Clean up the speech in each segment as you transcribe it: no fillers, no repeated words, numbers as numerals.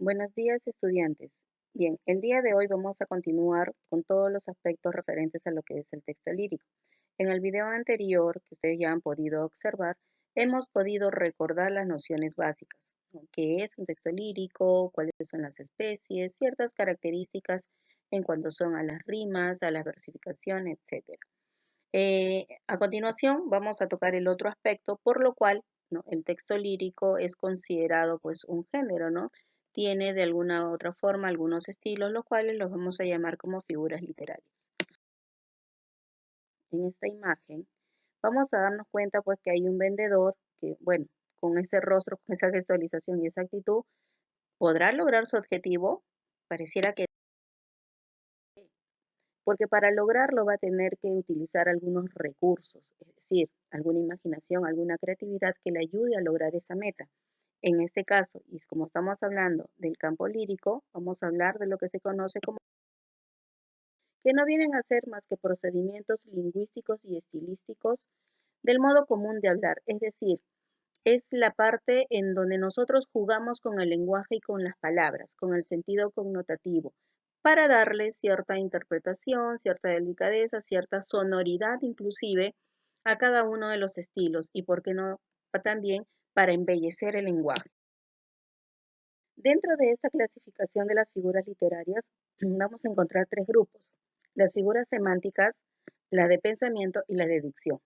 Buenos días, estudiantes. Bien, el día de hoy vamos a continuar con todos los aspectos referentes a lo que es el texto lírico. En el video anterior, que ustedes ya han podido observar, hemos podido recordar las nociones básicas, ¿no? ¿Qué es un texto lírico? ¿Cuáles son las especies? Ciertas características en cuanto son a las rimas, a la versificación, etc. A continuación, vamos a tocar el otro aspecto, por lo cual, ¿no?, el texto lírico es considerado pues un género, ¿no? Tiene de alguna u otra forma algunos estilos, los cuales los vamos a llamar como figuras literarias. En esta imagen vamos a darnos cuenta pues que hay un vendedor que, bueno, con ese rostro, con esa gestualización y esa actitud, podrá lograr su objetivo. Pareciera que porque para lograrlo va a tener que utilizar algunos recursos, es decir, alguna imaginación, alguna creatividad que le ayude a lograr esa meta. En este caso, y como estamos hablando del campo lírico, vamos a hablar de lo que se conoce como que no vienen a ser más que procedimientos lingüísticos y estilísticos del modo común de hablar, es decir, es la parte en donde nosotros jugamos con el lenguaje y con las palabras, con el sentido connotativo, para darle cierta interpretación, cierta delicadeza, cierta sonoridad inclusive a cada uno de los estilos y, por qué no, también para embellecer el lenguaje. Dentro de esta clasificación de las figuras literarias vamos a encontrar tres grupos: las figuras semánticas, la de pensamiento y la de dicción.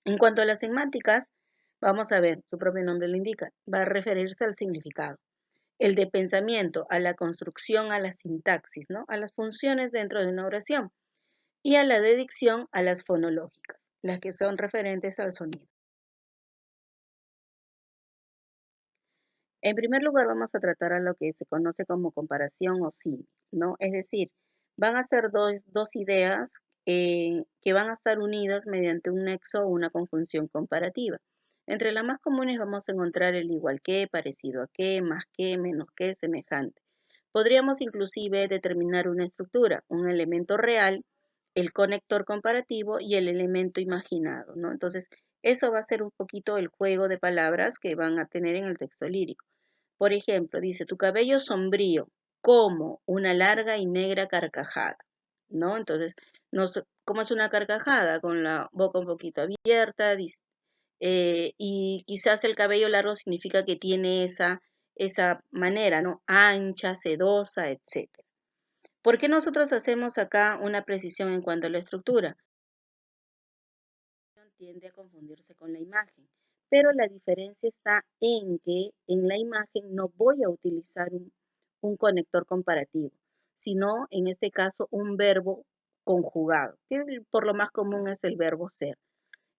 En cuanto a las semánticas, vamos a ver, su propio nombre lo indica, va a referirse al significado. El de pensamiento, a la construcción, a la sintaxis, ¿no?, a las funciones dentro de una oración. Y a la de dicción, a las fonológicas, las que son referentes al sonido. En primer lugar, vamos a tratar a lo que se conoce como comparación o símil, ¿no? Es decir, van a ser dos ideas que van a estar unidas mediante un nexo o una conjunción comparativa. Entre las más comunes vamos a encontrar el igual que, parecido a que, más que, menos que, semejante. Podríamos inclusive determinar una estructura, un elemento real, el conector comparativo y el elemento imaginado, ¿no? Entonces, eso va a ser un poquito el juego de palabras que van a tener en el texto lírico. Por ejemplo, dice, tu cabello sombrío, como una larga y negra carcajada, ¿no? Entonces, ¿cómo es una carcajada? Con la boca un poquito abierta, y quizás el cabello largo significa que tiene esa manera, ¿no? Ancha, sedosa, etc. ¿Por qué nosotros hacemos acá una precisión en cuanto a la estructura? Tiende a confundirse con la imagen, pero la diferencia está en que en la imagen no voy a utilizar un conector comparativo, sino en este caso un verbo conjugado, que por lo más común es el verbo ser.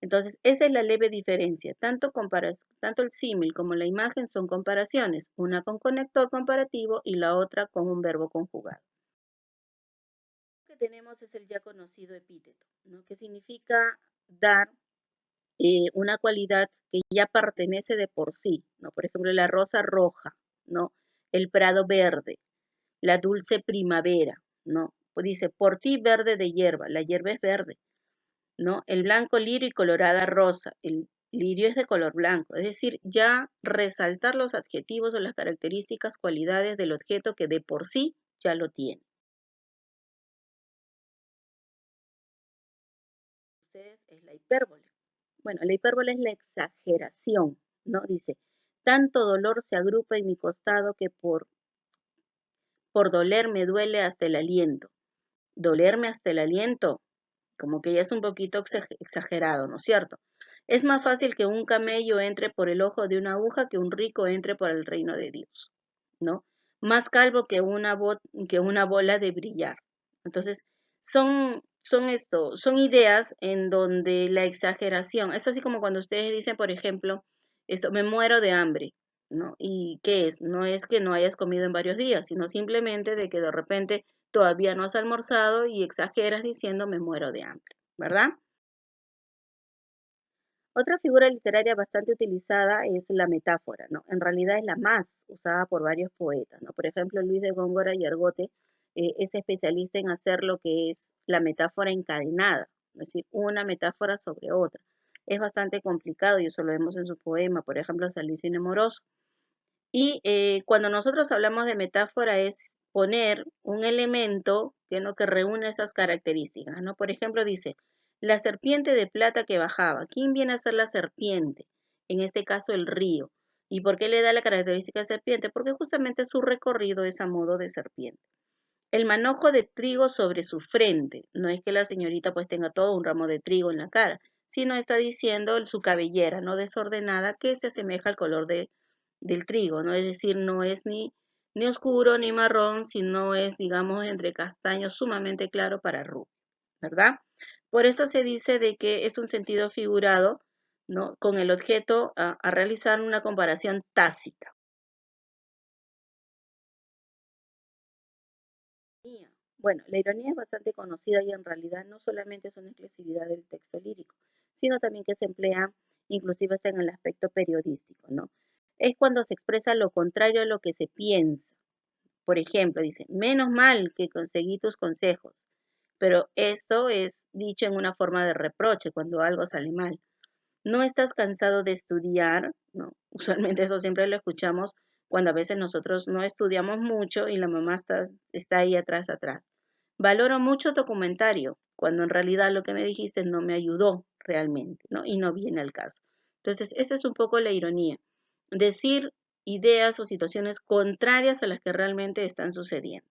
Entonces, esa es la leve diferencia. Tanto el símil como la imagen son comparaciones, una con conector comparativo y la otra con un verbo conjugado. Lo que tenemos es el ya conocido epíteto, ¿no?, que significa dar una cualidad que ya pertenece de por sí, ¿no? Por ejemplo, la rosa roja, ¿no? El prado verde, la dulce primavera, ¿no? Pues dice, por ti verde de hierba, la hierba es verde, ¿no? El blanco lirio y colorada rosa, el lirio es de color blanco, es decir, ya resaltar los adjetivos o las características, cualidades del objeto que de por sí ya lo tiene. Ustedes es la hipérbole. Bueno, la hipérbole es la exageración, ¿no? Dice, tanto dolor se agrupa en mi costado que por doler me duele hasta el aliento. Dolerme hasta el aliento, como que ya es un poquito exagerado, ¿no es cierto? Es más fácil que un camello entre por el ojo de una aguja que un rico entre por el reino de Dios, ¿no? Más calvo que una bola de brillar. Entonces, son ideas en donde la exageración, es así como cuando ustedes dicen, por ejemplo, esto, me muero de hambre, ¿no? ¿Y qué es? No es que no hayas comido en varios días, sino simplemente de que de repente todavía no has almorzado y exageras diciendo me muero de hambre, ¿verdad? Otra figura literaria bastante utilizada es la metáfora, ¿no? En realidad es la más usada por varios poetas, ¿no? Por ejemplo, Luis de Góngora y Argote es especialista en hacer lo que es la metáfora encadenada, es decir, una metáfora sobre otra. Es bastante complicado y eso lo vemos en su poema, por ejemplo, Salicio Amoroso. Y cuando nosotros hablamos de metáfora es poner un elemento que reúne esas características, ¿no? Por ejemplo, dice, la serpiente de plata que bajaba. ¿Quién viene a ser la serpiente? En este caso, el río. ¿Y por qué le da la característica de serpiente? Porque justamente su recorrido es a modo de serpiente. El manojo de trigo sobre su frente. No es que la señorita pues tenga todo un ramo de trigo en la cara, sino está diciendo su cabellera, no desordenada, que se asemeja al color del trigo, ¿no? Es decir, no es ni oscuro ni marrón, sino es, digamos, entre castaño sumamente claro para rubio, ¿verdad? Por eso se dice de que es un sentido figurado, ¿no? Con el objeto a realizar una comparación tácita. Bueno, la ironía es bastante conocida y en realidad no solamente es una exclusividad del texto lírico, sino también que se emplea inclusive hasta en el aspecto periodístico, ¿no? Es cuando se expresa lo contrario a lo que se piensa. Por ejemplo, dice, menos mal que conseguí tus consejos, pero esto es dicho en una forma de reproche cuando algo sale mal. No estás cansado de estudiar, ¿no? Usualmente eso siempre lo escuchamos cuando a veces nosotros no estudiamos mucho y la mamá está ahí atrás. Valoro mucho tu comentario, cuando en realidad lo que me dijiste no me ayudó realmente, ¿no? Y no viene al caso. Entonces, esa es un poco la ironía. Decir ideas o situaciones contrarias a las que realmente están sucediendo.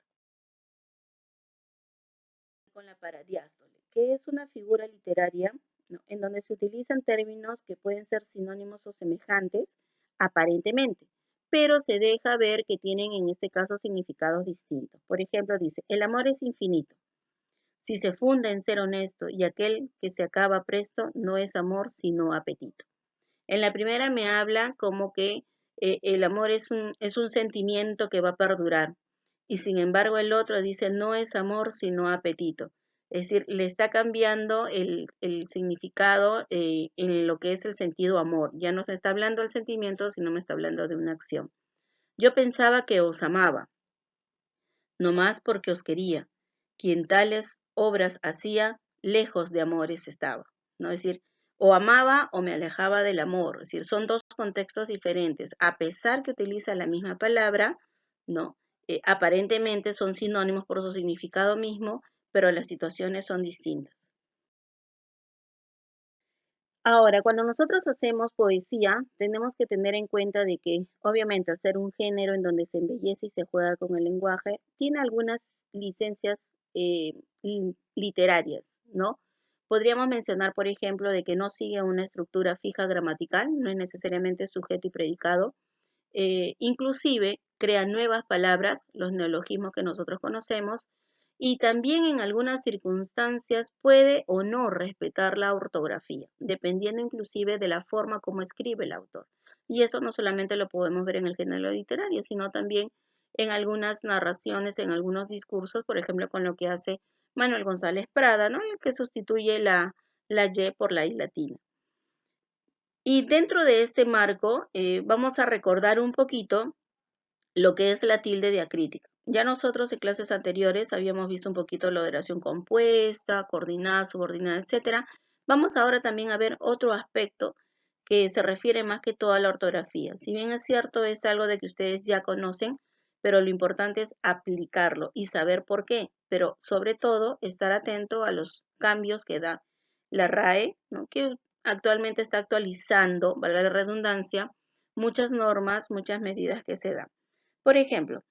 Con la paradiástole, que es una figura literaria, ¿no? En donde se utilizan términos que pueden ser sinónimos o semejantes aparentemente, pero se deja ver que tienen en este caso significados distintos. Por ejemplo, dice, el amor es infinito. Si se funda en ser honesto y aquel que se acaba presto no es amor sino apetito. En la primera me habla como que el amor es un sentimiento que va a perdurar. Y sin embargo el otro dice no es amor sino apetito. Es decir, le está cambiando el significado en lo que es el sentido amor. Ya no me está hablando del sentimiento, sino me está hablando de una acción. Yo pensaba que os amaba, no más porque os quería. Quien tales obras hacía, lejos de amores estaba, ¿no? Es decir, o amaba o me alejaba del amor. Es decir, son dos contextos diferentes. A pesar que utiliza la misma palabra, ¿no? Aparentemente son sinónimos por su significado mismo, pero las situaciones son distintas. Ahora, cuando nosotros hacemos poesía, tenemos que tener en cuenta de que, obviamente, al ser un género en donde se embellece y se juega con el lenguaje, tiene algunas licencias literarias, ¿no? Podríamos mencionar, por ejemplo, de que no sigue una estructura fija gramatical, no es necesariamente sujeto y predicado, inclusive crea nuevas palabras, los neologismos que nosotros conocemos, y también en algunas circunstancias puede o no respetar la ortografía, dependiendo inclusive de la forma como escribe el autor. Y eso no solamente lo podemos ver en el género literario, sino también en algunas narraciones, en algunos discursos, por ejemplo, con lo que hace Manuel González Prada, ¿no? El que sustituye la Y por la I latina. Y dentro de este marco, vamos a recordar un poquito lo que es la tilde diacrítica. Ya nosotros en clases anteriores habíamos visto un poquito la oración compuesta, coordinada, subordinada, etcétera. Vamos ahora también a ver otro aspecto que se refiere más que todo a la ortografía. Si bien es cierto, es algo de que ustedes ya conocen, pero lo importante es aplicarlo y saber por qué, pero sobre todo estar atento a los cambios que da la RAE, ¿no? Que actualmente está actualizando, valga la redundancia, muchas normas, muchas medidas que se dan. Por ejemplo,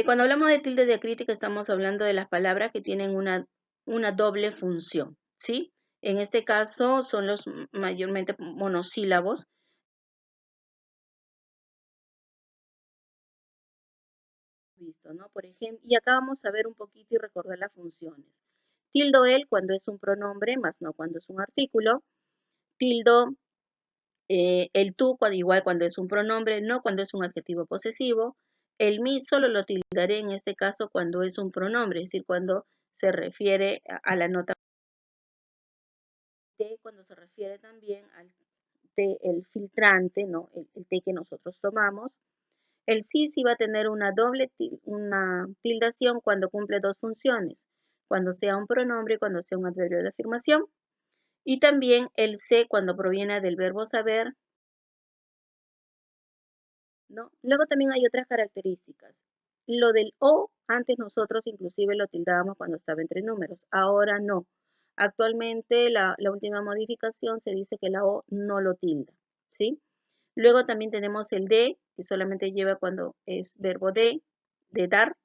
cuando hablamos de tilde diacrítica estamos hablando de las palabras que tienen una doble función, ¿sí? En este caso son los mayormente monosílabos. Visto, ¿no? Por ejemplo, y acá vamos a ver un poquito y recordar las funciones. Tildo él cuando es un pronombre, más no cuando es un artículo. Tildo el tú, igual cuando es un pronombre, no cuando es un adjetivo posesivo. El mí solo lo tildaré en este caso cuando es un pronombre, es decir, cuando se refiere a la nota T, cuando se refiere también al T, el filtrante, ¿no? El té que nosotros tomamos. El sí va a tener una tildación cuando cumple dos funciones, cuando sea un pronombre y cuando sea un adverbio de afirmación. Y también el sé cuando proviene del verbo saber ¿no? Luego también hay otras características. Lo del O, antes nosotros inclusive lo tildábamos cuando estaba entre números, ahora no. Actualmente la última modificación se dice que la O no lo tilda, ¿sí? Luego también tenemos el de, que solamente lleva cuando es verbo de dar,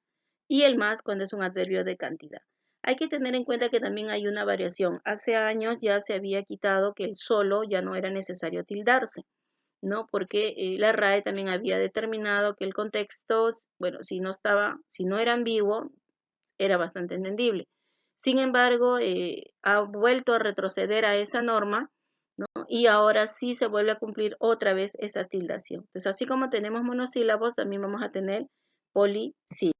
y el más cuando es un adverbio de cantidad. Hay que tener en cuenta que también hay una variación. Hace años ya se había quitado que el solo ya no era necesario tildarse, ¿no? Porque la RAE también había determinado que el contexto, bueno, si no era ambiguo, era bastante entendible. Sin embargo, ha vuelto a retroceder a esa norma, ¿no? Y ahora sí se vuelve a cumplir otra vez esa tildación. Entonces, así como tenemos monosílabos, también vamos a tener polisílabos.